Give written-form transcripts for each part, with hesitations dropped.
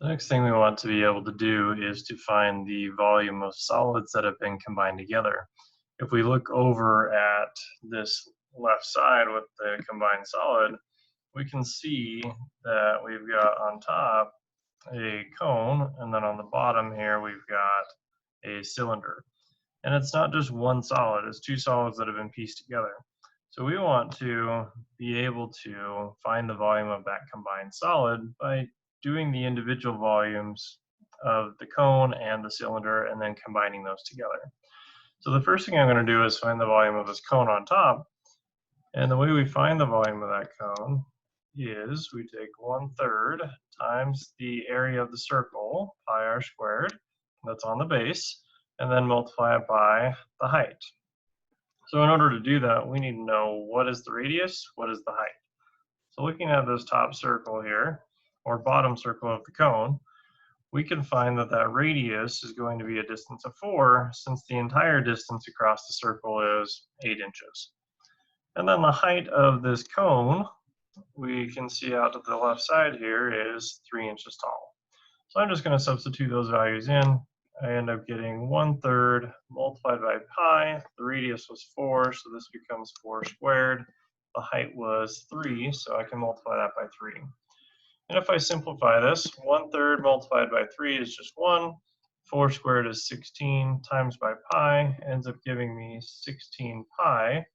The next thing we want to be able to do is to find the volume of solids that have been combined together. If we look over at this left side with the combined solid, we can see that we've got on top a cone, and then on the bottom here we've got a cylinder. And it's not just one solid, it's two solids that have been pieced together. So we want to be able to find the volume of that combined solid by doing the individual volumes of the cone and the cylinder and then combining those together. So the first thing I'm going to do is find the volume of this cone on top. And the way we find the volume of that cone is we take 1/3 times the area of the circle, pi r squared, that's on the base, and then multiply it by the height. So in order to do that, we need to know what is the radius, what is the height. So looking at this top circle here, or bottom circle of the cone, we can find that that radius is going to be a distance of 4, since the entire distance across the circle is 8 inches. And then the height of this cone, we can see out to the left side here, is 3 inches tall. So I'm just going to substitute those values in. I end up getting 1/3 multiplied by pi. The radius was 4, so this becomes 4 squared. The height was 3, so I can multiply that by 3. And if I simplify this, 1/3 multiplied by 3 is just 1. 4 squared is 16 times by pi ends up giving me 16 pi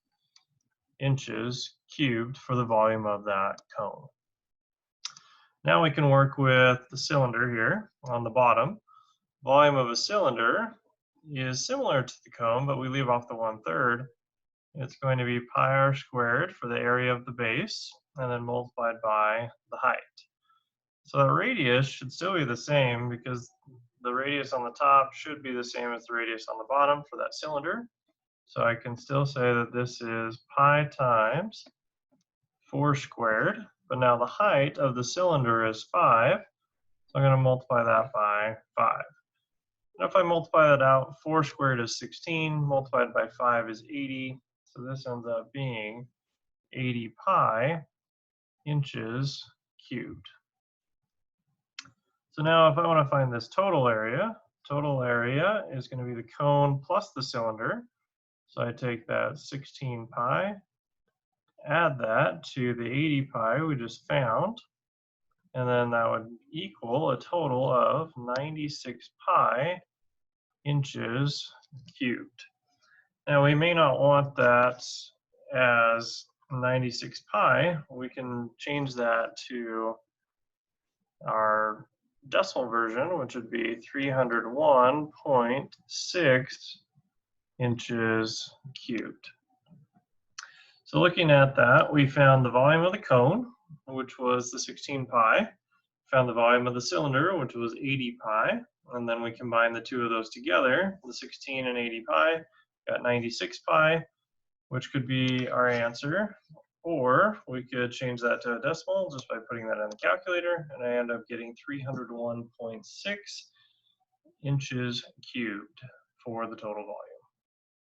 inches cubed for the volume of that cone. Now we can work with the cylinder here on the bottom. Volume of a cylinder is similar to the cone, but we leave off the 1/3. It's going to be pi r squared for the area of the base, and then multiplied by the height. So the radius should still be the same because the radius on the top should be the same as the radius on the bottom for that cylinder. So I can still say that this is pi times 4 squared, but now the height of the cylinder is 5, so I'm going to multiply that by 5. And if I multiply that out, 4 squared is 16, multiplied by 5 is 80, so this ends up being 80 pi inches cubed. So now if I want to find this total area is going to be the cone plus the cylinder. So I take that 16 pi, add that to the 80 pi we just found, and then that would equal a total of 96 pi inches cubed. Now we may not want that as 96 pi. We can change that to our decimal version, which would be 301.6 inches cubed. So looking at that, we found the volume of the cone, which was the 16 pi, found the volume of the cylinder, which was 80 pi, and then we combined the two of those together, the 16 and 80 pi, got 96 pi, which could be our answer. Or we could change that to a decimal just by putting that in the calculator, and I end up getting 301.6 inches cubed for the total volume.